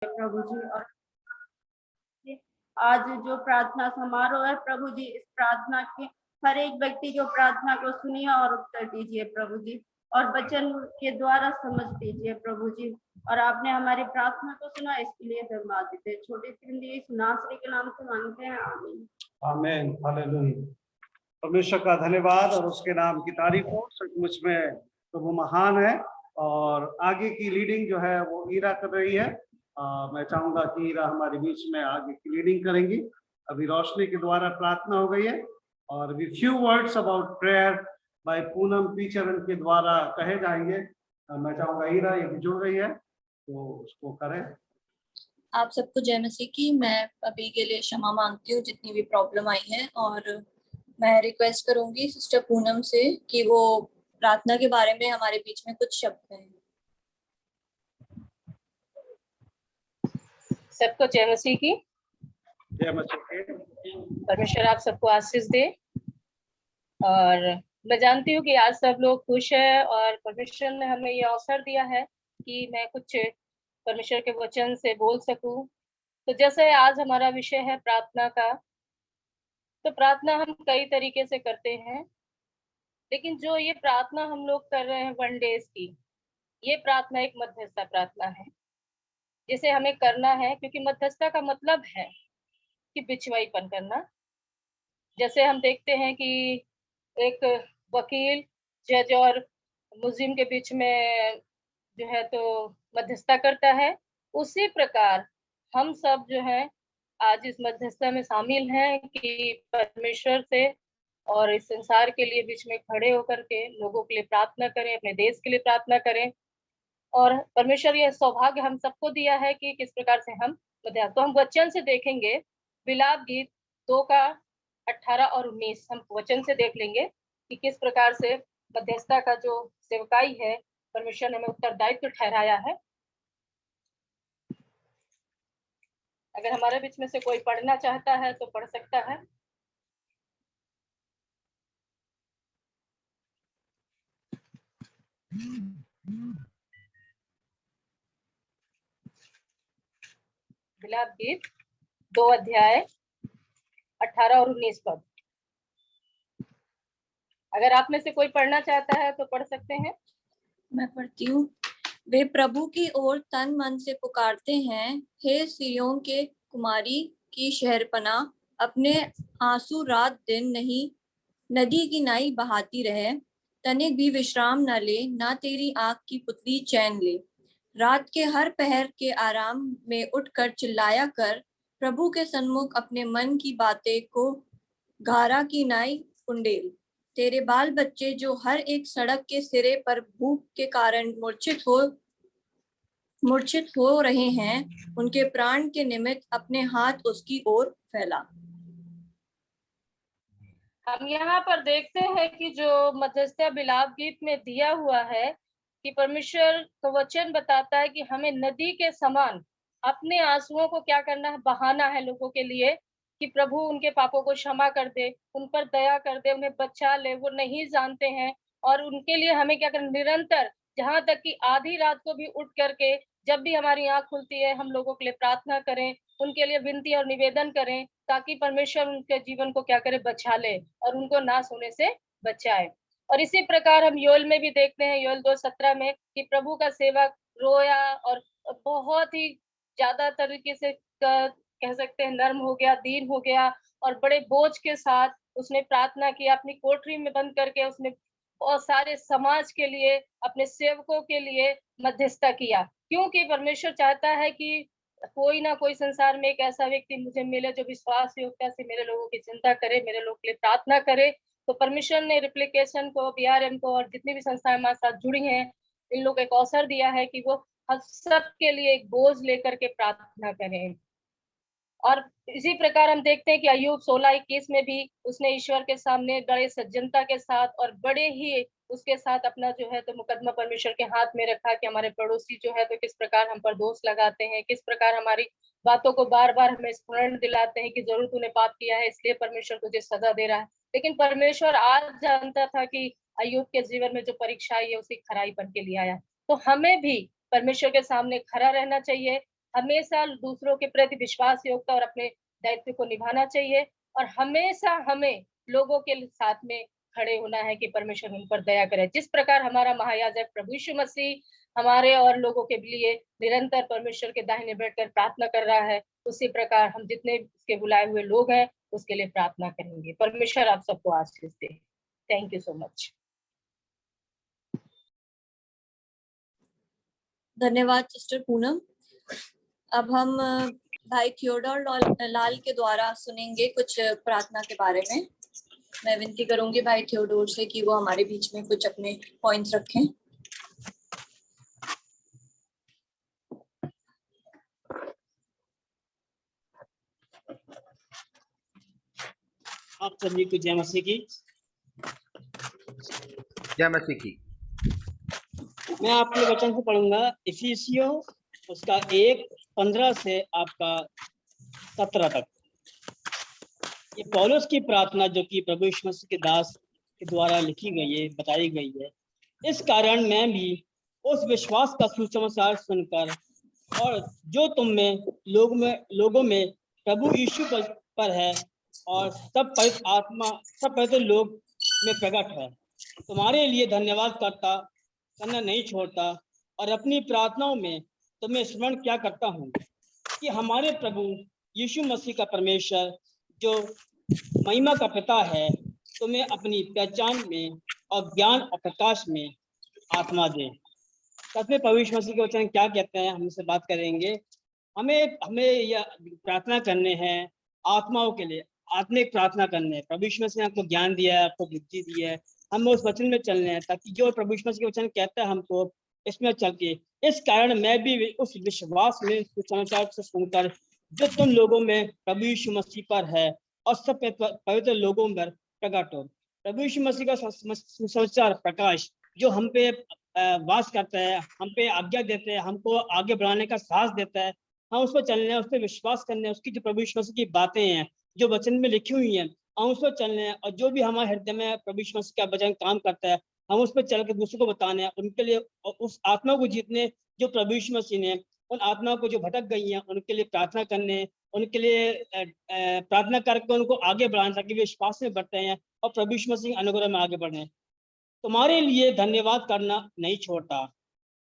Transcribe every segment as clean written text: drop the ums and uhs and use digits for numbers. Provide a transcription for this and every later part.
प्रभु जी। और आज जो प्रार्थना समारोह है प्रभु जी, इस प्रार्थना के हर एक व्यक्ति जो प्रार्थना को सुनिए और उत्तर दीजिए प्रभु जी, और वचन के द्वारा समझ दीजिए प्रभु जी। और आपने हमारी प्रार्थना को सुना, इसके लिए धन्यवाद देते हैं। छोटी सी नासरी के नाम से मांगते हैं, आमीन। आमीन, हालेलुया। परमेश्वर का धन्यवाद और उसके नाम की तारीफ हो। सचमुच में तो वो महान है। और आगे की लीडिंग जो है वो ईरा कर रही है। मैं चाहूंगा कि ईरा हमारे बीच में आगे की लीडिंग करेंगी। अभी रोशनी के द्वारा प्रार्थना हो गई है और अभी few words about prayer by Poonam Picharan के द्वारा कहे जाएंगे। मैं चाहूंगा ईरा ये भी जुड़ रही है तो उसको करें। आप सबको जय मसीह की। मैं अभी के लिए क्षमा मांगती हूँ जितनी भी प्रॉब्लम आई है, और मैं रिक्वेस्ट करूंगी सिस्टर पूनम से कि वो प्रार्थना के बारे में हमारे बीच में कुछ शब्द कहें। सबको जय मसीह की। जय मसीह। परमेश्वर आप सबको आशीष दे। और मैं जानती हूँ कि आज सब लोग खुश है और परमेश्वर ने हमें ये अवसर दिया है कि मैं कुछ परमेश्वर के वचन से बोल सकूं। तो जैसे आज हमारा विषय है प्रार्थना का, तो प्रार्थना हम कई तरीके से करते हैं, लेकिन जो ये प्रार्थना हम लोग कर रहे हैं 1 डेज की, ये प्रार्थना एक मध्यस्थता प्रार्थना है जिसे हमें करना है, क्योंकि मध्यस्थता का मतलब है कि बिचवाईपन करना। जैसे हम देखते हैं कि एक वकील जज और मुलजिम के बीच में जो है तो मध्यस्थता करता है, उसी प्रकार हम सब जो है आज इस मध्यस्थता में शामिल हैं कि परमेश्वर से और इस संसार के लिए बीच में खड़े होकर के लोगों के लिए प्रार्थना करें, अपने देश के लिए प्रार्थना करें। और परमेश्वर यह सौभाग्य हम सबको दिया है कि किस प्रकार से हम मध्यस्थ। तो हम वचन से देखेंगे, विलाप गीत 2 का 18 और 19 हम वचन से देख लेंगे कि किस प्रकार से मध्यस्थता का जो सेवकाई है परमेश्वर ने हमें उत्तरदायित्व ठहराया है। अगर हमारे बीच में से कोई पढ़ना चाहता है तो पढ़ सकता है। विलाप गीत 2 अध्याय 18 और 19 पद। अगर आप में से कोई पढ़ना चाहता है तो पढ़ सकते हैं। मैं पढ़ती हूँ। वे प्रभु की ओर तन मन से पुकारते हैं, हे सियोन के कुमारी की शहरपनाह, अपने आंसू रात दिन नहीं नदी की नाई बहाती रहे, तनिक भी विश्राम न ले, ना तेरी आँख की पुतली चैन ले। रात के हर पहर के आराम में उठकर चिल्लाया कर, प्रभु के सन्मुख अपने मन की बातें को घारा की नाई कुंडेल। तेरे बाल बच्चे जो हर एक सड़क के सिरे पर भूख के कारण मूर्छित हो रहे हैं, उनके प्राण के निमित्त अपने हाथ उसकी ओर फैला। हम यहाँ पर देखते हैं कि जो मध्यस्थता विलाप गीत में दिया हुआ है कि परमेश्वर का वचन बताता है कि हमें नदी के समान अपने आंसुओं को क्या करना है, बहाना है लोगों के लिए, कि प्रभु उनके पापों को क्षमा कर दे, उन पर दया कर दे, उन्हें बचा ले। वो नहीं जानते हैं और उनके लिए हमें क्या करना, निरंतर, जहां तक कि आधी रात को भी उठ करके जब भी हमारी आंख खुलती है हम लोगों के लिए प्रार्थना करें, उनके लिए विनती और निवेदन करें, ताकि परमेश्वर उनके जीवन को क्या करे, बचा ले और उनको नाश होने से बचाए। और इसी प्रकार हम योएल में भी देखते हैं, योएल 2:17 में, कि प्रभु का सेवक रोया और बहुत ही ज्यादा तरीके से कह सकते हैं नर्म हो गया, दीन हो गया और बड़े बोझ के साथ उसने प्रार्थना की, अपनी कोठरी में बंद करके उसने और सारे समाज के लिए, अपने सेवकों के लिए मध्यस्थता किया, क्योंकि परमेश्वर चाहता है कि कोई ना कोई संसार में एक ऐसा व्यक्ति मुझे मिले जो विश्वास योग्यता से मेरे लोगों की चिंता करे, मेरे लोगों के लिए प्रार्थना करे। तो परमेश्वर ने रिप्लिकेशन को, बीआरएम को और जितनी भी संस्थाएं हमारे साथ जुड़ी हैं, इन लोग एक अवसर दिया है कि वो हम सब के लिए एक बोझ लेकर के प्रार्थना करें। और इसी प्रकार हम देखते हैं कि अय्यूब 16:21 में भी उसने ईश्वर के सामने बड़े सज्जनता के साथ और बड़े ही उसके साथ अपना जो है तो मुकदमा परमेश्वर के हाथ में रखा कि हमारे पड़ोसी जो है तो किस प्रकार हम पर दोष लगाते हैं, किस प्रकार हमारी बातों को बार बार हमें स्मरण दिलाते हैं कि जरूर तूने पाप किया है इसलिए परमेश्वर तुझे सजा दे रहा है। लेकिन परमेश्वर आज जानता था कि अय्यूब के जीवन में जो परीक्षा आई है उसकी खराई बन के लिए आया। तो हमें भी परमेश्वर के सामने खड़ा रहना चाहिए, हमेशा दूसरों के प्रति विश्वास योग्यता और अपने दायित्व को निभाना चाहिए, और हमेशा हमें लोगों के साथ में खड़े होना है कि परमेश्वर उन पर दया करे। जिस प्रकार हमारा महायाजक प्रभु यीशु मसीह हमारे और लोगों के लिए निरंतर परमेश्वर के दाहिने बैठकर प्रार्थना कर रहा है, उसी प्रकार हम जितने उसके बुलाए हुए लोग हैं उसके लिए प्रार्थना करेंगे। परमेश्वर आप सबको आशीष दे। Thank you so much. धन्यवाद सिस्टर पूनम। अब हम भाई थियोडोर लाल के द्वारा सुनेंगे कुछ प्रार्थना के बारे में। मैं विनती करूंगी भाई थियोडोर से कि वो हमारे बीच में कुछ अपने पॉइंट्स रखें। आप सभी को जय मसीह की। जय मसीह की। मैं आपके वचन से पढ़ूंगा इफिसियों उसका 1:15 से आपका 17 तक। ये पौलुस की प्रार्थना जो कि प्रभु यीशु मसीह के दास के द्वारा लिखी गई है, बताई गई है। इस कारण मैं भी उस विश्वास का सुसमाचार सुनकर और जो तुम में लोगों में प्रभु यीशु पर है और सब पवित्र लोग में प्रकट है, तुम्हारे लिए धन्यवाद करना नहीं छोड़ता, और अपनी प्रार्थनाओं में तुम्हें स्मरण क्या करता हूँ कि हमारे प्रभु यीशु मसीह का परमेश्वर जो महिमा का पिता है तुम्हें अपनी पहचान में और ज्ञान और प्रकाश में आत्मा दे। सच में प्रभु यीशु मसीह के वचन क्या कहते हैं, हमसे बात करेंगे। हमें यह प्रार्थना करने हैं आत्माओं के लिए, आत्मिक प्रार्थना करने हैं। प्रभु यीशु मसीह ने आपको ज्ञान दिया है, आपको बुद्धि दी है, हमें उस वचन में चलने हैं ताकि जो प्रभु यीशु मसीह के वचन कहता है हमको इसमें चल के। इस कारण मैं भी उस विश्वास में सुसमाचार से सुनकर जो तुम लोगों में प्रभु यीशु मसीह पर है और सब पवित्र लोगों पर प्रकट हो। प्रभु यीशु मसीह का सुसमाचार प्रकाश जो हम पे वास करता है, हम पे आज्ञा देते हैं, हमको आगे बढ़ाने का साहस देता है। हम उस पर चलने हैं, उस पर विश्वास करने हैं, उसकी जो प्रभु यीशु मसीह की बातें हैं जो वचन में लिखी हुई हैं हम उस पर चलने हैं, और जो भी हमारे हृदय में प्रभु यीशु मसीह का वचन काम करता है हम उस पर चल के दूसरों को बताने हैं, उनके लिए उस आत्मा को जीतने जो प्रभु यीशु मसीह ने उन आत्माओं को जो भटक गई हैं उनके लिए प्रार्थना करने, उनके लिए प्रार्थना करके उनको आगे बढ़ाने ताकि वे विश्वास में बढ़ते हैं और प्रभु यीशु मसीह अनुग्रह में आगे बढ़े। तुम्हारे लिए धन्यवाद करना नहीं छोड़ता।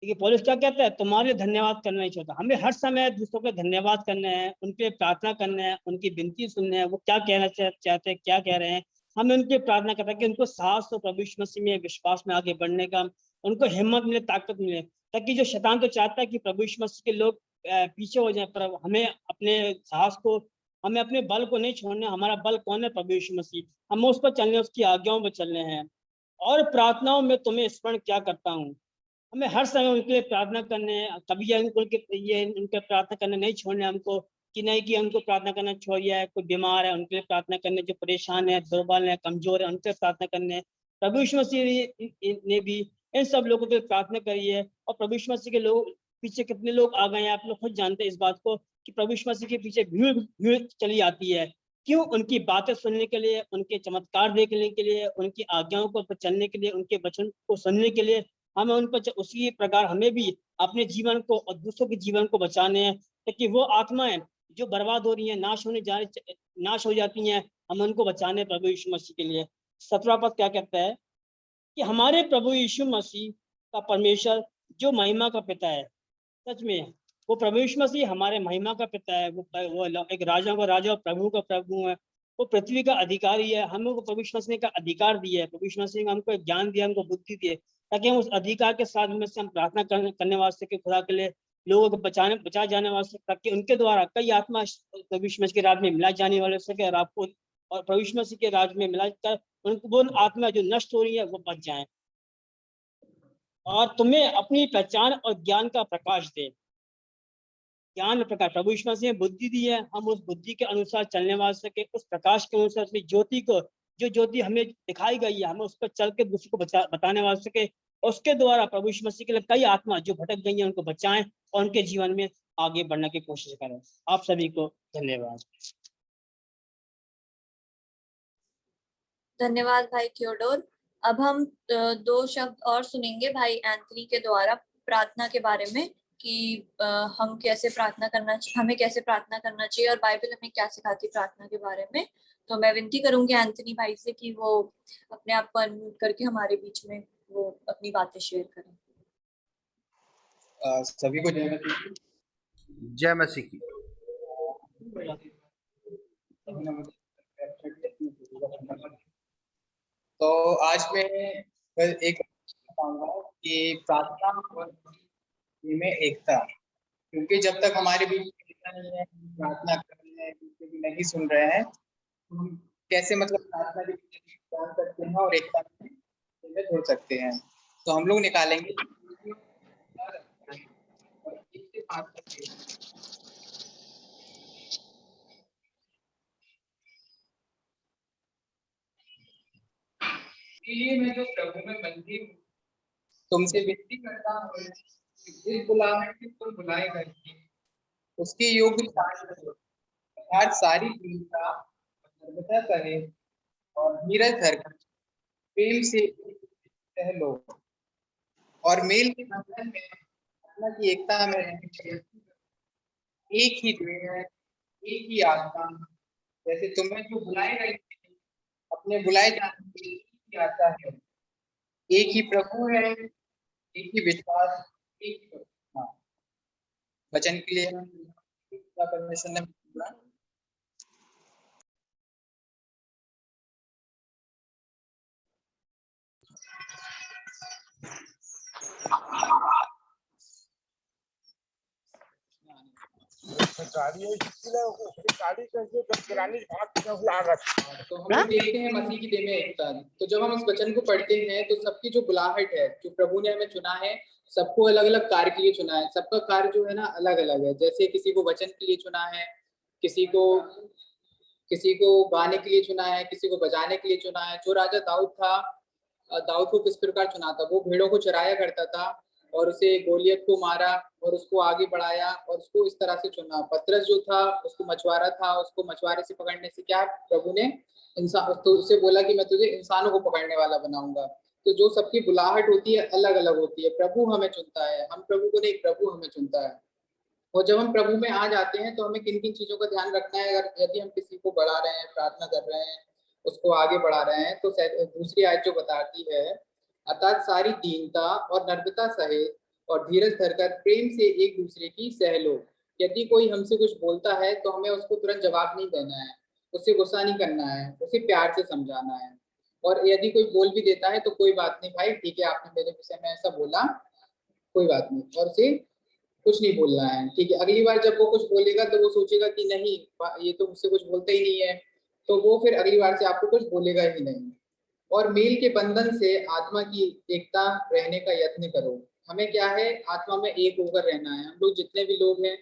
देखिए पौलुस क्या कहता है, तुम्हारे लिए धन्यवाद करना नहीं छोड़ता। हमें हर समय दूसरों को धन्यवाद करना है, उन पे प्रार्थना करना है, उनकी विनती सुनना है, वो क्या कहना चाहते हैं, क्या कह रहे हैं। हमें उनकी प्रार्थना करता है कि उनको साहस हो प्रभु यीशु मसीह में विश्वास में आगे बढ़ने का, उनको हिम्मत मिले, ताकत मिले, ताकि जो शैतान तो चाहता है कि प्रभु यीशु मसीह के लोग पीछे हो जाए, पर हमें अपने साहस को, हमें अपने बल को नहीं छोड़ना। हमारा बल कौन है? प्रभु यीशु मसीह। हमें उस पर चलने, उसकी आज्ञाओं पर चलने हैं। और प्रार्थनाओं में तुम्हें स्मरण क्या करता हूँ, हमें हर समय उनके लिए प्रार्थना करने, कभी उनके प्रार्थना करने नहीं छोड़ने हमको, कि नहीं कि उनको प्रार्थना करना छोड़िए, कोई बीमार है उनके लिए प्रार्थना करने, जो परेशान है, दुर्बल है, कमजोर है, उनके लिए प्रार्थना करने। प्रभु यीशु मसीह ने भी इन सब लोगों के लिए प्रार्थना करी है। और प्रभु यीशु मसीह के लोग पीछे कितने लोग आ गए हैं, आप लोग खुद जानते हैं इस बात को, कि प्रभु यीशु मसीह के पीछे भीड़ चली आती है। क्यों? उनकी बातें सुनने के लिए, उनके चमत्कार देखने के लिए, उनकी आज्ञाओं पर चलने के लिए, उनके वचन को सुनने के लिए। हमें उन पर उसी प्रकार हमें भी अपने जीवन को और दूसरों के जीवन को बचाने हैं, ताकि वो आत्माएं जो बर्बाद हो रही हैं, नाश हो जाती हैं, हम उनको बचाने प्रभु यीशु मसीह के लिए। 17वां पद क्या कहता है कि हमारे प्रभु यीशु मसीह का परमेश्वर जो महिमा का पिता है, सच में वो प्रभु यीशु मसीह हमारे महिमा का पिता है। वो एक राजा का राजा और प्रभु का प्रभु है। वो पृथ्वी का अधिकारी है। हमें को प्रभु यीशु मसीह का अधिकार दिया है। प्रभु यीशु मसीह ने हमको ज्ञान दिया, हमको बुद्धि दी है, ताकि हम उस अधिकार के साथ में से हम प्रार्थना करने वास्ते कि खुदा के लिए लोगों को बचाए जाने वास्ते, ताकि उनके द्वारा कई आत्मा प्रभु यीशु मसीह के राज में मिला जाने वाले सके, और आपको और प्रभु यीशु मसीह के राज में मिला कर उनको वो आत्मा जो नष्ट हो रही है वो बच जाए, और तुम्हें अपनी पहचान और ज्ञान का प्रकाश दे। ज्ञान प्रकाश प्रभु यीशु मसीह ने बुद्धि दी है, हम उस बुद्धि के अनुसार चलने वाले के, उस प्रकाश के अनुसार, अपनी ज्योति को, जो ज्योति हमें दिखाई गई है, हमें उस पर चल के दूसरों को बताने वाले सके। उसके द्वारा प्रभु यीशु मसीह के लिए कई आत्मा जो भटक गई हैं उनको बचाएं और उनके जीवन में आगे बढ़ने की कोशिश करें। आप सभी को धन्यवाद। धन्यवाद भाई थियोडोर। अब हम 2 शब्द और सुनेंगे भाई एंथनी के द्वारा प्रार्थना के बारे में। कि हम कैसे प्रार्थना करना हमें कैसे प्रार्थना करना चाहिए और बाइबल हमें क्या सिखाती प्रार्थना के बारे में। तो मैं विनती करूंगी एंथनी भाई से कि वो अपने आप को अनम्यूट करके हमारे बीच में वो अपनी बातें शेयर करें। सभी को जय मसीह। जय मसीह की। तो आज मैं एक बताऊंगा कि प्रार्थना और में एकता, क्योंकि जब तक हमारे बीच एकता नहीं है, प्रार्थना कर रहे हैं, दूसरे की नहीं सुन रहे हैं, तो हम कैसे मतलब प्रार्थना के बीच जान सकते हैं और एकता में जोड़ सकते हैं। तो हम लोग निकालेंगे इसलिए मैं जो प्रभु में बंदी हूँ, तुमसे विनती करता हूँ, जिस बुलाहट से तुम बुलाए गए थे उसके योग्य हर सारी दीनता सर्वथा करे और धीरज धरकर प्रेम से सह लो और मेल के बंधन में आत्मा की एकता में रहने, एक ही देह है, एक ही आत्मा, जैसे तुम्हें जो बुलाए गए थे अपने बुलाए जाने के लिए एक ही आता है, एक ही प्रभु है, एक ही विश्वास, एक ही वचन के लिए परमेश्वर ने बोला। तो हम लोग देखते हैं मसीह की देह में एकता। तो जब हम इस वचन को पढ़ते हैं तो सबकी जो बुलाहट है, जो प्रभु ने हमें चुना है, सबको अलग अलग कार्य के लिए चुना है। सबका कार्य जो है ना अलग अलग है। जैसे किसी को वचन के लिए चुना है, किसी को गाने के लिए चुना है, किसी को बजाने के लिए चुना है। जो राजा दाऊद था, दाऊद को किस प्रकार चुना था? वो भेड़ों को चराया करता था और उसे गोलियत को मारा और उसको आगे बढ़ाया और उसको इस तरह से चुना। पतरस जो था उसको मछुआरा था, उसको मछुआरे से पकड़ने से क्या प्रभु ने इंसान तो उसे बोला कि मैं तुझे इंसानों को पकड़ने वाला बनाऊंगा। तो जो सबकी बुलाहट होती है अलग अलग होती है। प्रभु हमें चुनता है, हम प्रभु को नहीं, प्रभु हमें चुनता है। और जब हम प्रभु में आ जाते हैं तो हमें किन किन चीजों का ध्यान रखना है? अगर यदि हम किसी को बढ़ा रहे हैं, प्रार्थना कर रहे हैं, उसको आगे बढ़ा रहे हैं, तो दूसरी आयत जो बताती है, अर्थात सारी दीनता और नर्मता सहित और धीरज धरकर प्रेम से एक दूसरे की सह लो। यदि कोई हमसे कुछ बोलता है तो हमें उसको तुरंत जवाब नहीं देना है, उससे गुस्सा नहीं करना है, उसे प्यार से समझाना है। और यदि कोई बोल भी देता है तो कोई बात नहीं भाई, ठीक है आपने मेरे विषय में ऐसा बोला, कोई बात नहीं, और उसे कुछ नहीं बोलना है। ठीक है, अगली बार जब वो कुछ बोलेगा तो वो सोचेगा कि नहीं ये तो मुझसे कुछ बोलता ही नहीं है, तो वो फिर अगली बार से आपको कुछ बोलेगा ही नहीं। और मेल के बंधन से आत्मा की एकता रहने का यत्न करो। हमें क्या है? आत्मा में एक होकर रहना है। हम लोग जितने भी लोग हैं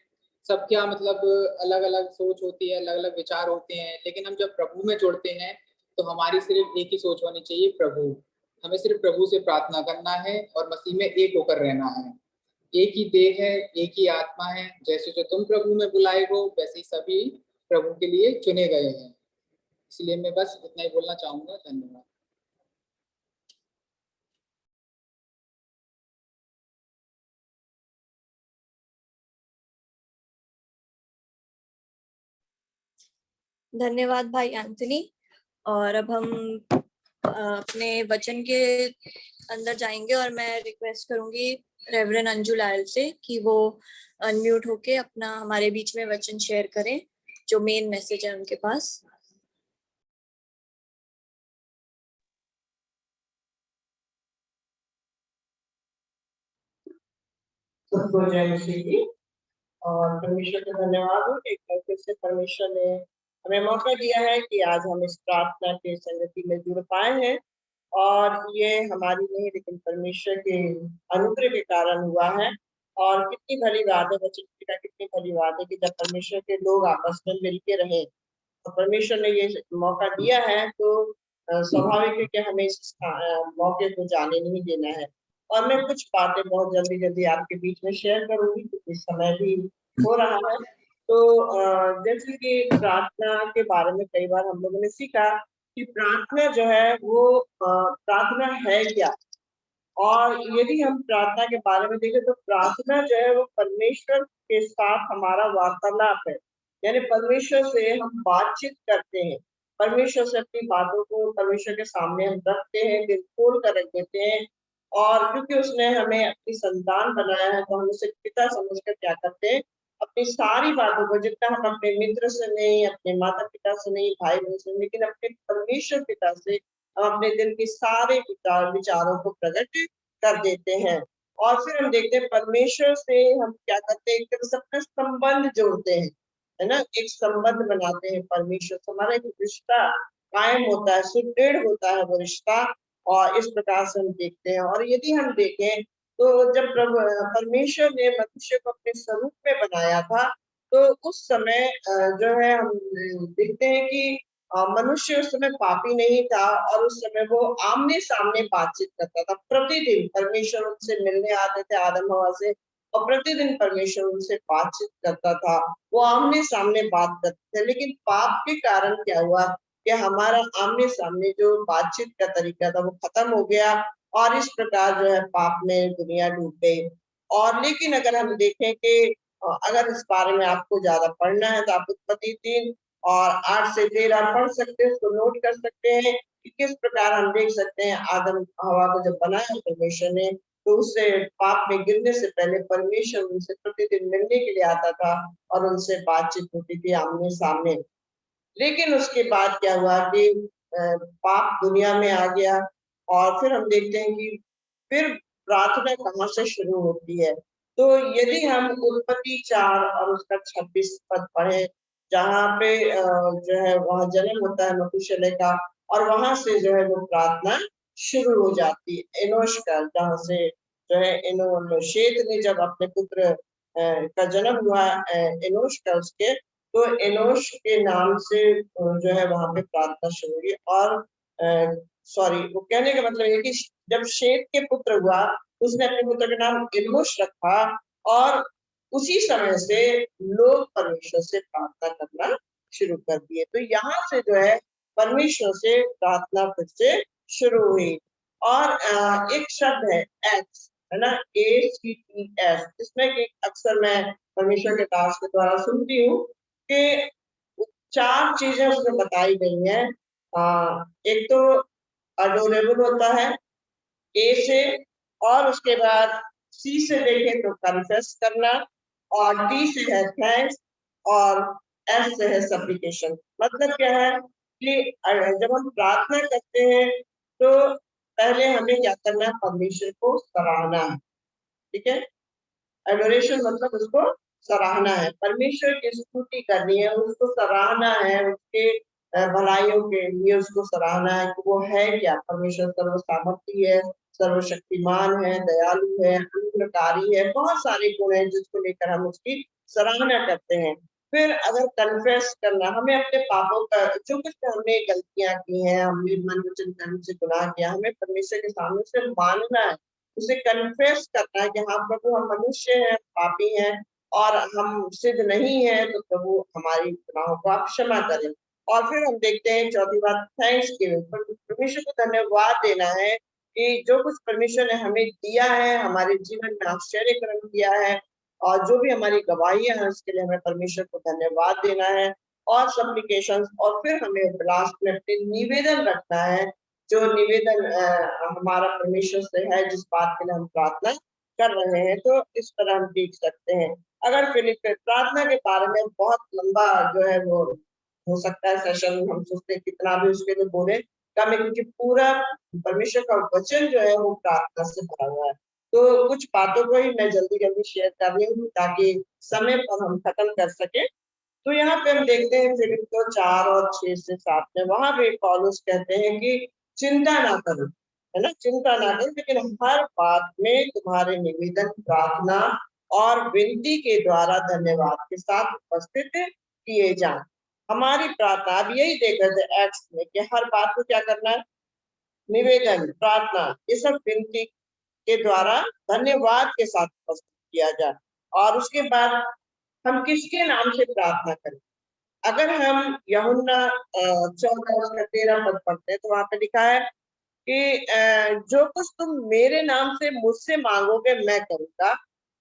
सब क्या मतलब अलग अलग सोच होती है, अलग अलग विचार होते हैं, लेकिन हम जब प्रभु में जुड़ते हैं तो हमारी सिर्फ एक ही सोच होनी चाहिए, प्रभु। हमें सिर्फ प्रभु से प्रार्थना करना है और मसीह में एक होकर रहना है। एक ही देह है, एक ही आत्मा है, जैसे जो तुम प्रभु में बुलाए हो वैसे ही सभी प्रभु के लिए चुने गए हैं। इसलिए मैं बस इतना ही बोलना चाहूंगा। धन्यवाद। धन्यवाद भाई एंथनी। और अब हम अपने वचन के अंदर जाएंगे और मैं रिक्वेस्ट करूंगी रेवरेंड अंजू लाल से कि वो अनम्यूट होके अपना हमारे बीच में वचन शेयर करें, जो मेन मैसेज है उनके पास। सबको जय मसीह की। और परमेश्वर का धन्यवाद हो एक बार फिर से परमेश्वर ने हमें मौका दिया है कि आज हम इस प्रार्थना के संगति में जुड़ पाए हैं। और ये हमारी नहीं लेकिन परमेश्वर के अनुग्रह के कारण हुआ है। और कितनी भली बात है, वचन का कितनी भली बात है कि जब परमेश्वर के लोग आपस में मिलके रहे, तो परमेश्वर ने ये मौका दिया है, तो स्वाभाविक है कि हमें इस मौके को जाने नहीं देना है। और मैं कुछ बातें बहुत जल्दी जल्दी आपके बीच में शेयर करूंगी क्योंकि समय भी हो रहा है। तो जैसे कि प्रार्थना के बारे में कई बार हम लोगों ने सीखा कि प्रार्थना जो है वो प्रार्थना है क्या। और यदि हम प्रार्थना के बारे में देखें तो प्रार्थना जो है वो परमेश्वर के साथ हमारा वार्तालाप है, यानी परमेश्वर से हम बातचीत करते हैं, परमेश्वर से अपनी बातों को परमेश्वर के सामने हम रखते हैं, दिल खोल कर रख देते हैं। और क्योंकि उसने हमें अपनी संतान बनाया है तो हम उसे पिता समझकर क्या करते हैं, अपनी सारी बातों को, जितना हम अपने मित्र से नहीं, अपने माता पिता से नहीं, भाई बहन से, लेकिन अपने परमेश्वर पिता से हम अपने दिल के सारे विचारों को प्रकट कर देते हैं। और फिर हम देखते हैं परमेश्वर से हम क्या करते हैं, एक तरह से अपना संबंध जोड़ते हैं, है ना, एक संबंध बनाते हैं परमेश्वर से, हमारा एक रिश्ता कायम होता है, सुदृढ़ होता है वो रिश्ता। और इस प्रकार से हम देखते हैं। और यदि हम देखें तो जब प्रभु परमेश्वर ने मनुष्य को अपने स्वरूप में बनाया था तो उस समय जो है हम देखते हैं कि मनुष्य उस समय पापी नहीं था और उस समय वो आमने सामने बातचीत करता था। प्रतिदिन परमेश्वर उनसे मिलने आते थे आदम हवा से, और प्रतिदिन परमेश्वर उनसे बातचीत करता था, वो आमने सामने बात करते थे। लेकिन पाप के कारण क्या हुआ कि हमारा आमने सामने जो बातचीत का तरीका था वो खत्म हो गया, और इस प्रकार जो है पाप में दुनिया डूब गई। और लेकिन अगर हम देखें कि अगर इस बारे में आपको ज्यादा पढ़ना है तो आप उत्पत्ति 3 और 8 से 13 पढ़ सकते हैं, उसको नोट कर सकते हैं कि किस प्रकार हम देख सकते हैं आदम हवा को जब बनाया परमेश्वर ने तो उससे पाप में गिरने से पहले परमेश्वर उनसे प्रतिदिन मिलने के लिए आता था और उनसे बातचीत होती थी आमने सामने। लेकिन उसके बाद क्या हुआ कि पाप दुनिया में आ गया, और फिर हम देखते हैं कि फिर प्रार्थना कहाँ से शुरू होती है। तो यदि हम उत्पत्ति 4 और उसका 26 पद पढ़े, जहाँ पे जो है वहाँ जन्म होता है मथुशेलह का, और वहां से जो है वो प्रार्थना शुरू हो जाती है एनोश का, जहाँ से जो है शेत ने जब अपने पुत्र का जन्म हुआ एनोश का उसके, तो एनोश के नाम से जो है वहां पे प्रार्थना शुरू हुई। और सॉरी, वो कहने का मतलब है कि जब शेत के पुत्र हुआ उसने अपने पुत्र का नाम एनोश रखा, और उसी समय से लोग परमेश्वर से प्रार्थना करना शुरू कर दिए। तो यहाँ से जो है परमेश्वर से प्रार्थना फिर से शुरू हुई। और एक शब्द है एक्स, है ना, ACTS, इसमें कि अक्सर मैं परमेश्वर के दास के द्वारा सुनती हूँ कि 4 चीजें उसमें बताई गई हैं। एक तो अडोरेबल होता है ए से, और उसके बाद सी से देखें तो कन्फेस करना, और डी से है थैंक्स, और एस से है सप्लिकेशन। मतलब क्या है कि जब हम प्रार्थना करते हैं तो पहले हमें क्या करना है, परमेश्वर को सराहना है, ठीक है। एडोरेशन मतलब उसको सराहना है, परमेश्वर की स्तुति करनी है, उसको सराहना है, उसके भलाइयों के लिए उसको सराहना है कि वो है क्या, परमेश्वर सर्वसामर्थी है, सर्वशक्तिमान है, दयालु है, अनुग्रहकारी है, बहुत सारे गुण हैं जिसको लेकर हम उसकी सराहना करते हैं। फिर अगर कन्फेस करना, हमें अपने पापों का जो कुछ हमने गलतियां की हैं, हमने मन वचन कर्म से गुनाह किया, हमें परमेश्वर के सामने से मानना है, उसे कन्फेस करना है कि हाँ प्रभु हम मनुष्य हैं, पापी हैं और हम सिद्ध नहीं है, तो प्रभु हमारी गुनाहों को आप क्षमा करें। और फिर हम देखते हैं चौथी बात, थैंक्स गिविंग, परमेश्वर को धन्यवाद देना है कि जो कुछ परमेश्वर ने हमें दिया है, हमारे जीवन में आश्चर्य कर्म किया है, और जो भी हमारी गवाहियां हैं उसके लिए हमें परमेश्वर को धन्यवाद देना है। और सप्लिकेशंस, और फिर हमें लास्ट में अपने निवेदन रखना है, जो निवेदन हमारा परमेश्वर से है, जिस बात के लिए हम प्रार्थना कर रहे हैं। तो इस तरह हम देख सकते हैं। अगर फिर प्रार्थना के बारे में बहुत लंबा जो है वो हो सकता है सेशन, हम सोचते हैं कितना भी उसके लिए बोले कम है, क्योंकि पूरा परमेश्वर का वचन जो है वो प्रार्थना से भरा हुआ है। तो कुछ बातों को ही मैं जल्दी जल्दी शेयर कर रही हूँ ताकि समय पर हम खत्म कर सके। तो यहाँ पे हम देखते हैं फिलिप्पियों 4 और 6 से 7 में, वहां पे पौलुस कहते हैं कि चिंता ना करो, है ना, चिंता ना करो, लेकिन हर बात में तुम्हारे निवेदन, प्रार्थना और विनती के द्वारा धन्यवाद के साथ उपस्थित किए जाएं। हमारी प्रार्थना, अब यही देख रहे थे एक्ट्स में कि हर बात को क्या करना है, निवेदन, प्रार्थना, ये सब विनती के द्वारा धन्यवाद के साथ उपस्थित किया जाए। और उसके बाद हम किसके नाम से प्रार्थना करें। अगर हम यूहन्ना 14 उसका 13 पद पढ़ते हैं तो वहां पे लिखा है, कि जो कुछ तुम मेरे नाम से मुझसे मांगोगे मैं करूंगा,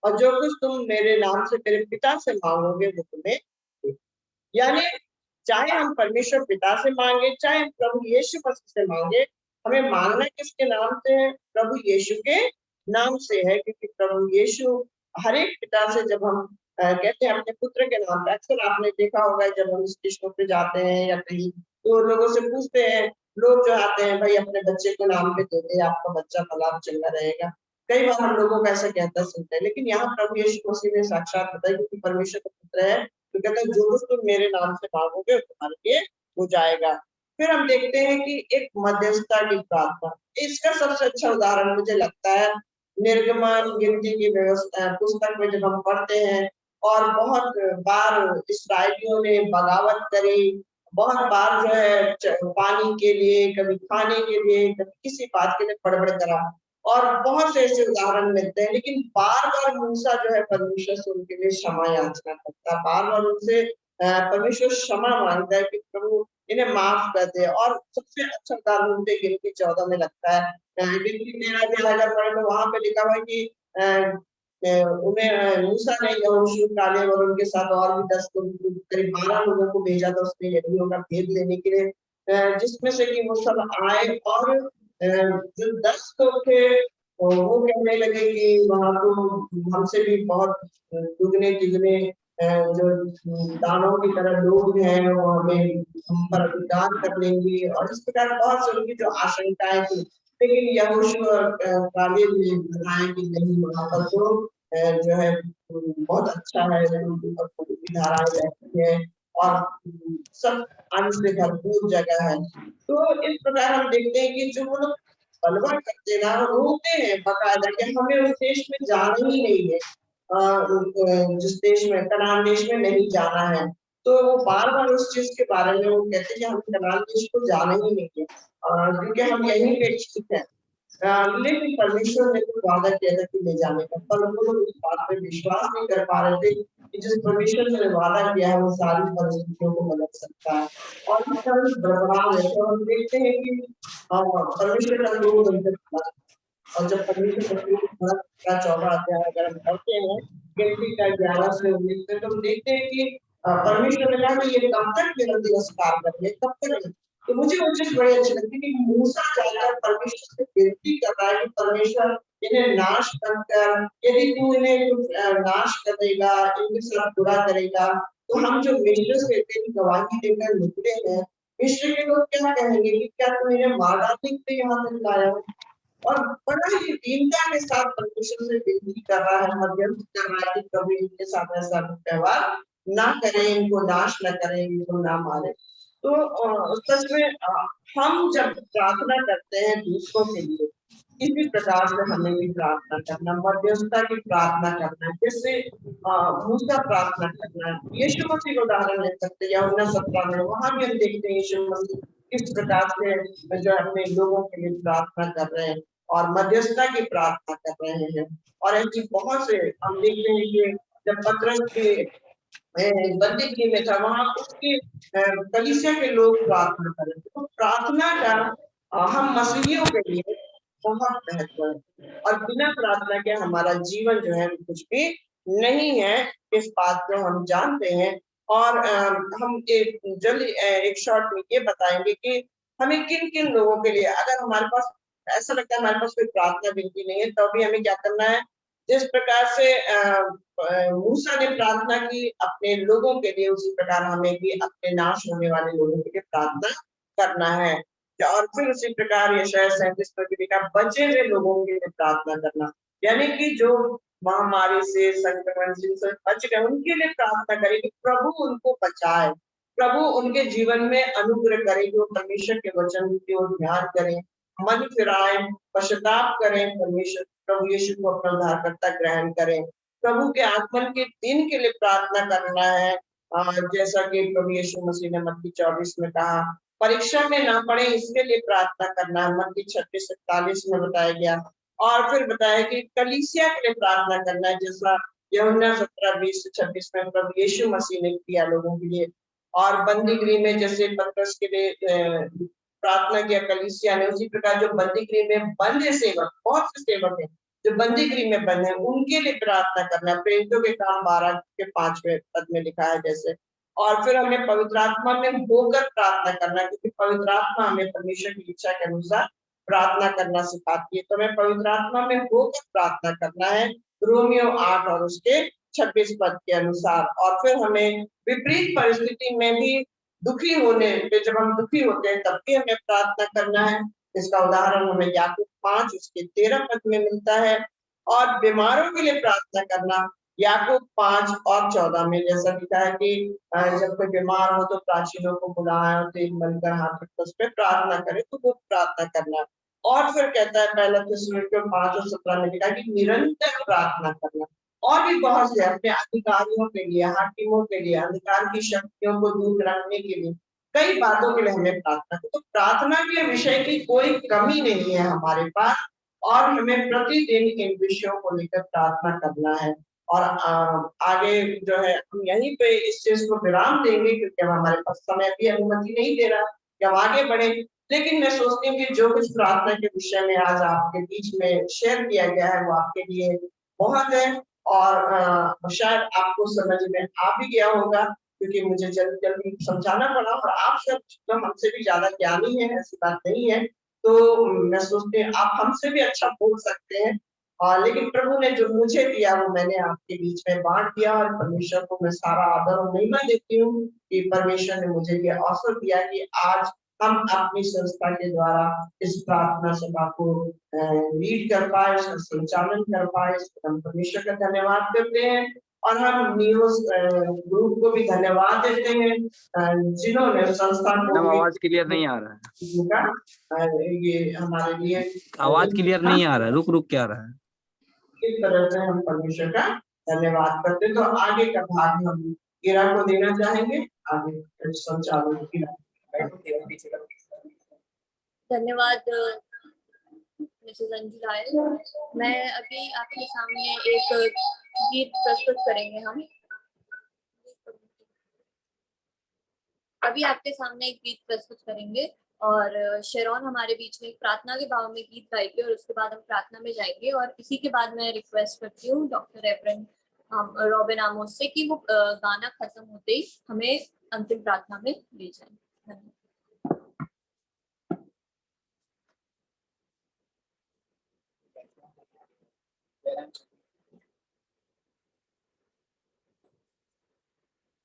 और जो कुछ तुम मेरे नाम से मेरे पिता से मांगोगे वो तुम्हें दूंगा। यानी चाहे हम परमेश्वर पिता से मांगे, चाहे हम प्रभु यीशु मसीह से मांगे, हमें मांगना किसके नाम से है? प्रभु यीशु के नाम से है, क्योंकि प्रभु यीशु हर एक पिता से जब हम कहते हैं अपने पुत्र के नाम पे, अक्सर आपने देखा होगा जब हम स्टेशनों पे जाते हैं या कहीं, तो लोगों से पूछते हैं, लोग जो आते हैं, भाई अपने बच्चे को नाम पे दे दे, आपका बच्चा भला चंगा रहेगा। कई बार हम लोगों को ऐसा कहता सुनते हैं, लेकिन यहाँ प्रभु यीशु मसीह ने साक्षात बताया, क्योंकि परमेश्वर का पुत्र है, तो कहता है जो कुछ तुम मेरे नाम से मांगोगे तुम्हारे लिए हो जाएगा। फिर हम देखते हैं कि एक मध्यस्थता की प्रार्थना, इसका सबसे अच्छा उदाहरण मुझे लगता है निर्गमन गिनती की व्यवस्था पुस्तक में जब हम पढ़ते हैं, और बहुत बार इस्राएलियों ने बगावत करी, बहुत बार जो है पानी के लिए, कभी खाने के लिए, कभी किसी बात के लिए बड़बड़ करा, और बहुत से ऐसे उदाहरण मिलते हैं। लेकिन बार बार मूसा जो है परमेश्वर से उनके लिए क्षमा याचना करता है, बार बार उनसे परमेश्वर क्षमा मांगता है कि प्रभु इन्हें माफ कर दे। और सबसे अच्छा उदाहरण मुझे गिनती 14 में लगता है, गिनती 13 के अगर पढ़े तो वहां पे लिखा हुआ है कि उन्हें मूसा ने यहोशू कालेब और उनके साथ और भी 10 करीब 12 लोगों को भेजा था उसने यदुओं का भेद लेने के लिए, जिसमें से कि वो सब आए, और जो 10 लोग थे वो कहने लगे कि वहां तो हमसे भी बहुत दुगने तिगने जो दानों की तरह लोग हैं, वो हमें हम पर अधिकार कर लेंगे, और इस प्रकार बहुत से उनकी जो आशंकाएं थी। लेकिन यहोशू और कालेब ने बताया कि नहीं, वहां पर तो जो है बहुत अच्छा है, धाराएं रहती है, और सब अन्न से भरपूर जगह है। तो इस प्रकार हम देखते हैं कि जो वो लोग बलवा करते ना, रोते हैं बकायदा कि हमें उस देश में जाना ही नहीं है, जिस देश में कनान देश में नहीं जाना है। तो वो बार बार उस चीज के बारे में वो कहते हैं कि हम कनान देश को जाना ही नहीं है, क्योंकि हम यहीं पे ठीक है। लेकिन परमेश्वर ने तो वादा किया था कि ले जाने का, पर वो लोग उस बात पे विश्वास नहीं कर पा रहे थे कि जिस परमेश्वर ने वादा किया है वो सारी परिस्थितियों को बदल सकता है। और इस तरह से बदलाव है, तो हम देखते हैं कि परमेश्वर का लोग उनसे था, और जब परमेश्वर का लोग का 14 अध्याय अगर हम पढ़ते हैं गिनती का 11 से 19 में, तो हम देखते हैं कि परमेश्वर ने कहा कि ये कब तक मेरा तिरस्कार करेंगे, कब तक। तो मुझे वो चीज बड़ी अच्छी लगती है कि मूसा जाकर परमेश्वर से विनती कर रहा है कि परमेश्वर इन्हें नाश मत कर, यदि तू इन्हें नाश कर देगा, इनके साथ बुरा करेगा, तो हम जो मिस्र से तेरी गवाही देकर निकले हैं, मिस्र के लोग क्या कहेंगे कि क्या तू इन्हें मार डालने के लिए यहाँ तक लाया हो। और बड़ा ही दीनता के साथ परमेश्वर से विनती कर रहा है, मध्यस्थ कर रहा है कि कभी इनके साथ ऐसा व्यवहार ना करें, इनको नाश न करें, इनको ना मारे। तो सच में हम जब प्रार्थना करते हैं दूसरों के लिए, इसी प्रकार से हमें भी प्रार्थना करना, मध्यस्थता की प्रार्थना करना, जैसे मूसा प्रार्थना करना। यीशु मसीह का उदाहरण ले सकते हैं, यूहन्ना 17 में वहां भी हम देखते हैं यीशु मसीह किस प्रकार से जो अपने लोगों के लिए प्रार्थना कर रहे हैं और मध्यस्थता की प्रार्थना कर रहे हैं। और ऐसी बहुत से हम देखते हैं कि जब पतरस के बंदी गृह में था, वहां उसके कलीसिया के लोग प्रार्थना कर रहे थे। तो प्रार्थना का हम मसीहियों के लिए बहुत महत्व है, और बिना प्रार्थना के हमारा जीवन जो है कुछ भी नहीं है, इस बात को हम जानते हैं। और हम एक जल्दी एक शॉर्ट में ये बताएंगे कि हमें किन किन लोगों के लिए, अगर हमारे पास ऐसा लगता है हमारे पास कोई प्रार्थना विनती नहीं है, तो भी हमें क्या करना है। जिस प्रकार से मूसा ने प्रार्थना की अपने लोगों के लिए, उसी प्रकार हमें भी अपने नाश होने वाले लोगों के लिए प्रार्थना करना है। और फिर उसी प्रकार यशायाह 37 में लिखा, बचे हुए लोगों के लिए प्रार्थना करना, यानी कि जो महामारी से, संक्रमण से बच गए, उनके लिए प्रार्थना करें कि प्रभु उनको बचाए, प्रभु उनके जीवन में अनुग्रह करे, जो परमेश्वर के वचन की ओर ध्यान करें, मन फिराए, पश्चाताप करें, परमेश्वर प्रभु यीशु को अपना उद्धारकर्ता ग्रहण करें। प्रभु के आगमन के दिन के लिए प्रार्थना करना है, जैसा कि प्रभु यीशु मसीह ने मत्ती 24 में कहा। परीक्षा में ना पड़े इसके लिए प्रार्थना करना है, मत्ती 26:41 में बताया गया। और फिर बताया कि कलीसिया के लिए प्रार्थना करना है, जैसा यूहन्ना 17:20-26 में प्रभु यीशु मसीह ने किया लोगों के लिए। और बंदी गृह में जैसे पतरस के लिए प्रार्थना किया कलीसिया ने, उसी प्रकार जो बंदी गृह में बंद है सेवक, बहुत से सेवक हैं जो बंदी गृह में बंद है, उनके लिए प्रार्थना करना। प्रेरितों के काम 12 के 5वें पद में लिखा है जैसे। और फिर हमें पवित्र आत्मा में होकर प्रार्थना करना, क्योंकि पवित्र आत्मा हमें परमेश्वर की इच्छा के अनुसार प्रार्थना करना सिखाती है। तो हमें पवित्र आत्मा में होकर प्रार्थना करना है, रोमियो 8 और उसके 26 पद के अनुसार। और फिर हमें विपरीत परिस्थिति में भी दुखी होने पे, जब हम दुखी होते हैं तब भी हमें प्रार्थना करना है। इसका उदाहरण हमें याकूब 5 उसके 13 पद में मिलता है। और बीमारों के लिए प्रार्थना करना याकूब 5 और 14 में जैसा लिखा है कि जब कोई बीमार हो तो प्राचीनों को बुलाएं और तेल मलकर हाथ रखकर उस पर प्रार्थना करे, तो वो प्रार्थना करना। और फिर कहता है पहला थिस्सलुनीकियों 5 और 17 में लिखा है कि निरंतर प्रार्थना करना। और भी बहुत से अपने अधिकारियों के लिए, हाकिमों के लिए, अंधकार की शक्तियों को दूर रखने के लिए, कई बातों के लिए हमें प्रार्थना। तो प्रार्थना के विषय की कोई कमी नहीं है हमारे पास, और हमें प्रतिदिन इन विषयों को लेकर प्रार्थना करना है। और आगे जो है हम यहीं पे इस चीज को विराम देंगे, क्योंकि अब हमारे पास समय भी अनुमति नहीं दे रहा कि हम आगे बढ़े। लेकिन मैं सोचती हूँ कि जो कुछ प्रार्थना के विषय में आज आपके बीच में शेयर किया गया है वो आपके लिए बहुत है, और शायद आपको समझ में आ भी गया होगा, क्योंकि मुझे जल्दी जल्दी समझाना पड़ा। और आप सब तो हमसे भी ज्यादा ज्ञानी है, ऐसी बात नहीं है। तो मैं सोचती हूँ आप हमसे भी अच्छा बोल सकते हैं, लेकिन प्रभु ने जो मुझे दिया वो मैंने आपके बीच में बांट दिया। और परमेश्वर को मैं सारा आदर और महिमा देती हूँ कि परमेश्वर ने मुझे ये अवसर दिया कि आज हम अपनी संस्था के द्वारा इस प्रार्थना सभा को लीड कर पाए, उसका संचालन कर पाए। हम परमेश्वर का धन्यवाद करते हैं, और हम न्यूज ग्रुप को भी धन्यवाद देते हैं जिन्होंने संस्था को आवाज क्लियर नहीं आ रहा है, ये हमारे लिए आवाज क्लियर नहीं आ रहा है, रुक रुक क्या रहा है। इस तरह से हम परमेश्वर का धन्यवाद करते हैं। तो आगे का भाग हम ईरा को देना चाहेंगे, आगे संचालन की। धन्यवाद मिसेस अंजू राय। मैं अभी आपके सामने एक गीत प्रस्तुत करेंगे। हम अभी आपके सामने एक गीत प्रस्तुत करेंगे, और शेरोन हमारे बीच में प्रार्थना के भाव में गीत गाएगी, और उसके बाद हम प्रार्थना में जाएंगे। और इसी के बाद मैं रिक्वेस्ट करती हूँ डॉक्टर रेवरेंड रॉबिन आमोस से कि वो गाना खत्म होते ही हमें अंतिम प्रार्थना में ले जाएं। धन्यवाद।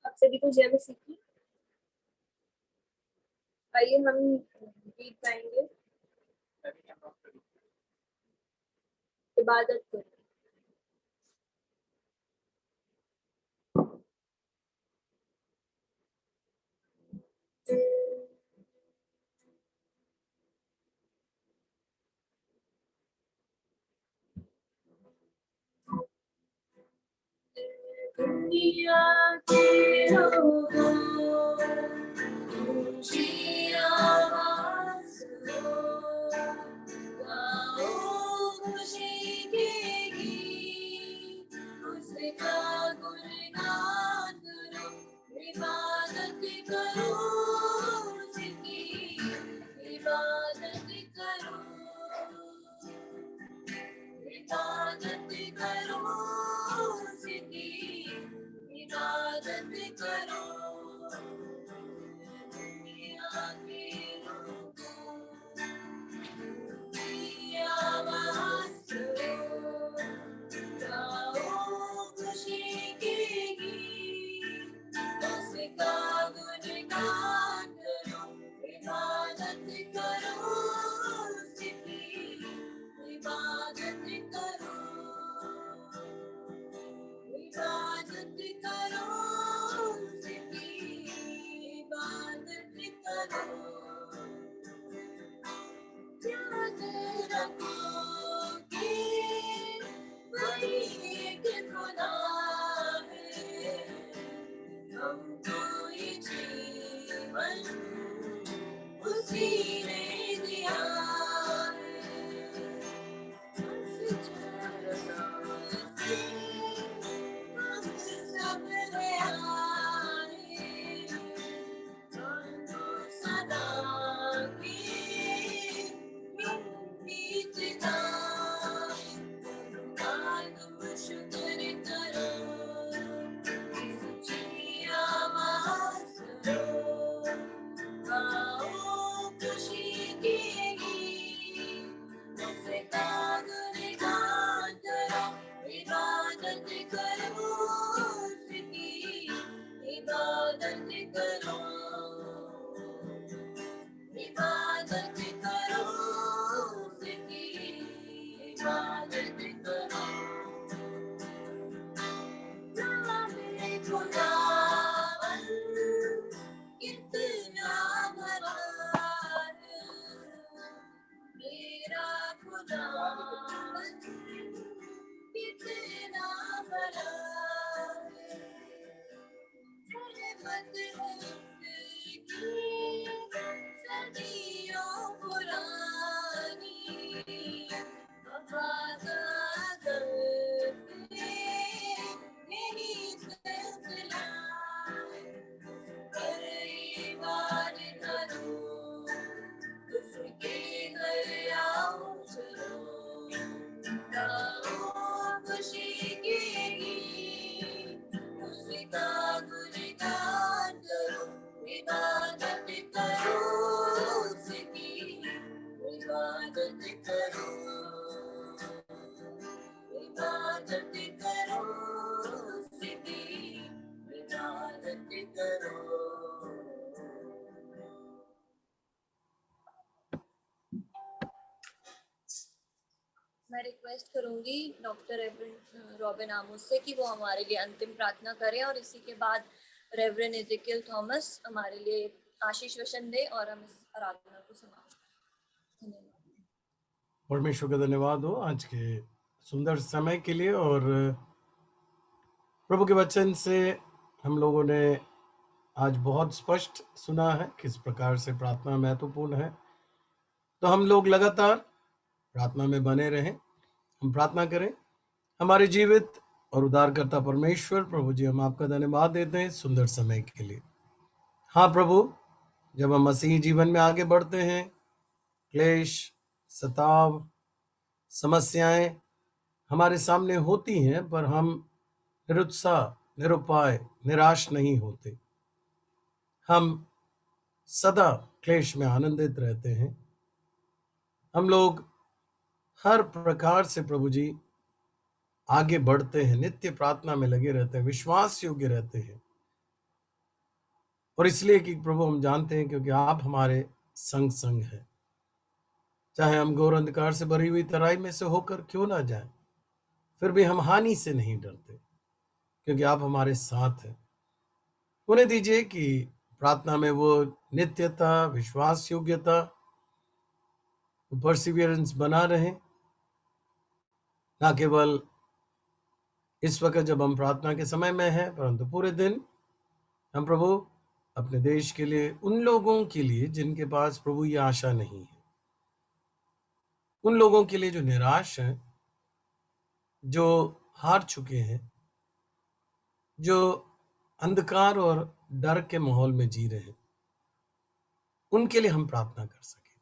आप सभी को जय मसीह की। आइए हम गीत गाएंगे, इबादत करें। दुनिया के लोगों ऊंची आवाज हो, गाओ खुशी के गीत, उसका गुणगान करो, इबादत करो उसकी, इबादत करो, इबादत करो उसकी, इबादत करो। दुनिया के लोगों की आवाज सुनो, गाओ खुशी के गीत, उसका गुणगान करो, इबादत करो उसकी, इबादत करो, इबादत करो उसकी, इबादत करो। याद रखो कि वही एक खुदा है, हमको ये जीवन उसी ने दिया है। सब गया है, हमको सदा की इबादत करो, इबादत करो उसकी, इबादत करो। नामे खुदावन कितना भला है, मेरा खुदावन कितना भला है। रहमत है उसकी सदियों पुरानी, वफादार करते यही सिलसिला है। पर इबादत करो, उसके घर आओ चलो, गाओ खुशी के गीत, उसका गुणगान करो। इबादत करो उसकी, इबादत करो, इबादत करो उसकी, इबादत करो। मैं रिक्वेस्ट करूंगी डॉक्टर रॉबिन आमोस से कि वो हमारे लिए अंतिम प्रार्थना करें, और इसी के बाद रेवरेंड एजेकियल थॉमस हमारे लिए आशीष वचन दे और हम इस आराधना को समाप्त करें। धन्यवाद। परमेश्वर का धन्यवाद हो आज के सुंदर समय के लिए। और प्रभु के वचन से हम लोगों ने आज बहुत स्पष्ट सुना है किस प्रकार से प्रार्थना महत्वपूर्ण है। तो हम लोग लगातार प्रार्थना में बने रहें, हम प्रार्थना करें। हमारे जीवित और उद्धारकर्ता परमेश्वर प्रभु जी, हम आपका धन्यवाद देते हैं सुंदर समय के लिए। हाँ प्रभु, जब हम मसीही जीवन में आगे बढ़ते हैं, क्लेश, सताव, समस्याएं हमारे सामने होती हैं, पर हम निरुत्साह, निरुपाय, निराश नहीं होते। हम सदा क्लेश में आनंदित रहते हैं। हम लोग हर प्रकार से प्रभु जी आगे बढ़ते हैं, नित्य प्रार्थना में लगे रहते हैं, विश्वास योग्य रहते हैं। और इसलिए कि प्रभु हम जानते हैं क्योंकि आप हमारे संग संग हैं। चाहे हम घोर अंधकार से भरी हुई तराई में से होकर क्यों ना जाएं, फिर भी हम हानि से नहीं डरते क्योंकि आप हमारे साथ हैं। उन्हें दीजिए कि प्रार्थना में वो नित्यता, विश्वास योग्यता, परसिवियरेंस बना रहे, ना केवल इस वक्त जब हम प्रार्थना के समय में हैं, परंतु पूरे दिन हम प्रभु अपने देश के लिए, उन लोगों के लिए जिनके पास प्रभु ये आशा नहीं है, उन लोगों के लिए जो निराश हैं, जो हार चुके हैं, जो अंधकार और डर के माहौल में जी रहे हैं, उनके लिए हम प्रार्थना कर सकें।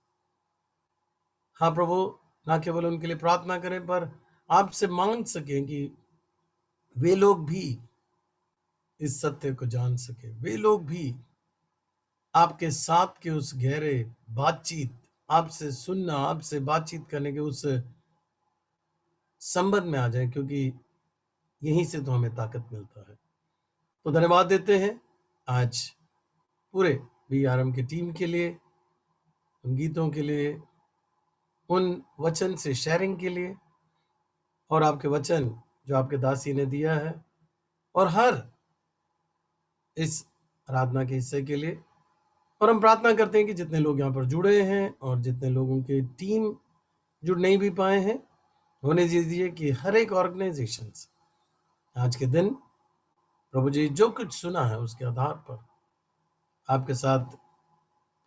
हाँ प्रभु, ना केवल उनके लिए प्रार्थना करें पर आपसे मांग सकें कि वे लोग भी इस सत्य को जान सके, वे लोग भी आपके साथ के उस गहरे बातचीत, आपसे सुनना, आपसे बातचीत करने के उस संबंध में आ जाए, क्योंकि यहीं से तो हमें ताकत मिलता है। तो धन्यवाद देते हैं आज पूरे बीआरएम की टीम के लिए, उन गीतों के लिए, उन वचन से शेयरिंग के लिए, और आपके वचन जो आपके दासी ने दिया है, और हर इस आराधना के हिस्से के लिए। और हम प्रार्थना करते हैं कि जितने लोग यहाँ पर जुड़े हैं और जितने लोगों के टीम जुड़ नहीं भी पाए हैं, होने दीजिए कि हर एक ऑर्गेनाइजेशन आज के दिन प्रभु जी जो कुछ सुना है उसके आधार पर आपके साथ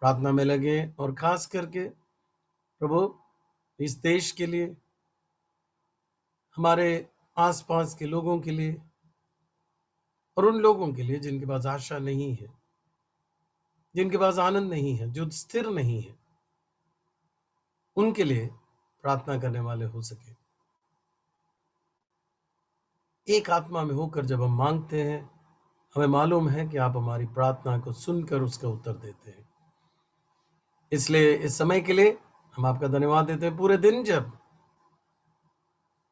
प्रार्थना में लगे, और खास करके प्रभु इस देश के लिए, हमारे आसपास के लोगों के लिए, और उन लोगों के लिए जिनके पास आशा नहीं है, जिनके पास आनंद नहीं है, जो स्थिर नहीं है, उनके लिए प्रार्थना करने वाले हो सके। एक आत्मा में होकर जब हम मांगते हैं, हमें मालूम है कि आप हमारी प्रार्थना को सुनकर उसका उत्तर देते हैं। इसलिए इस समय के लिए हम आपका धन्यवाद देते हैं। पूरे दिन जब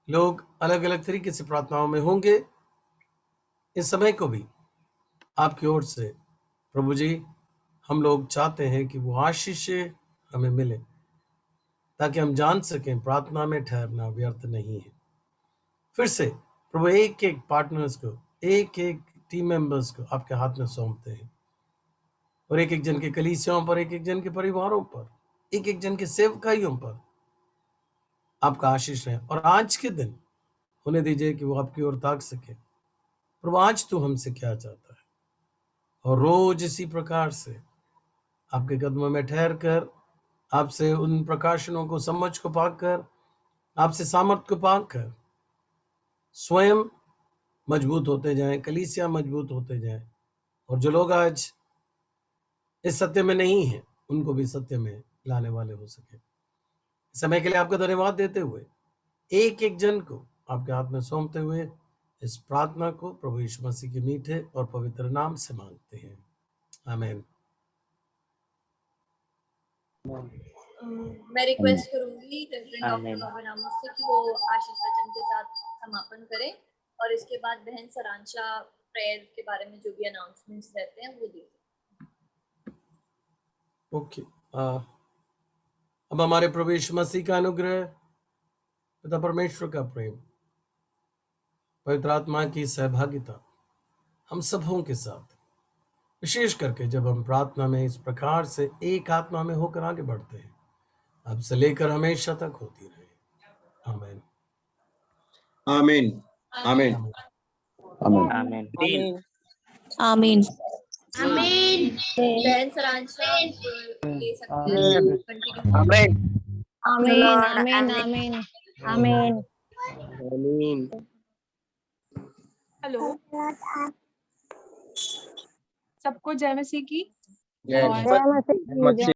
लोग अलग अलग तरीके से प्रार्थनाओं में होंगे, इस समय को भी आपकी ओर से प्रभु जी हम लोग चाहते हैं कि वो आशीष हमें मिले, ताकि हम जान सकें प्रार्थना में ठहरना व्यर्थ नहीं है। फिर से प्रभु एक एक पार्टनर्स को, एक एक टीम मेंबर्स को आपके हाथ में सौंपते हैं, और एक एक जन के कलीसियाओं पर, एक एक जन के परिवारों पर, एक एक जन के सेवकाइयों पर आपका आशीष है। और आज के दिन होने दीजिए कि वो आपकी ओर ताक सके। प्रभु आज तू हमसे क्या चाहता है, और रोज इसी प्रकार से आपके कदमों में ठहर कर, आपसे उन प्रकाशनों को, समझ को पाकर, आपसे सामर्थ को पाकर स्वयं मजबूत होते जाएं, कलीसिया मजबूत होते जाएं, और जो लोग आज इस सत्य में नहीं है उनको भी सत्य में लाने वाले हो सके। समय के लिए आपका धन्यवाद देते हुए, एक एक जन को आपके हाथ में सौंपते हुए, इस प्रार्थना को प्रभु यीशु मसीह के मीठे और पवित्र नाम से मांगते हैं, आमीन। मैं रिक्वेस्ट करूंगी रेवरेंड डॉक्टर बाबा रामोस से कि वो आशीष वचन के साथ समापन करें, और इसके बाद बहन सरांशा प्रेयर के बारे में जो भी अनाउंसमेंट्स रहते हैं वो दीजिए। ओके, अब हमारे प्रभु यीशु मसीह का अनुग्रह, पिता परमेश्वर का प्रेम, पवित्र आत्मा की सहभागिता हम सबों के साथ, विशेष करके जब हम प्रार्थना में इस प्रकार से एक आत्मा में होकर आगे बढ़ते हैं, अब से लेकर हमेशा तक होती रहे, आमीन। आमीन आमीन आमीन। आमीन। आमीन। बहन सरांशा ले सकते हैं, कंटिन्यू। आमीन आमीन आमीन आमीन आमीन। हेलो, सबको जय मसीह की। जय जय मसीह।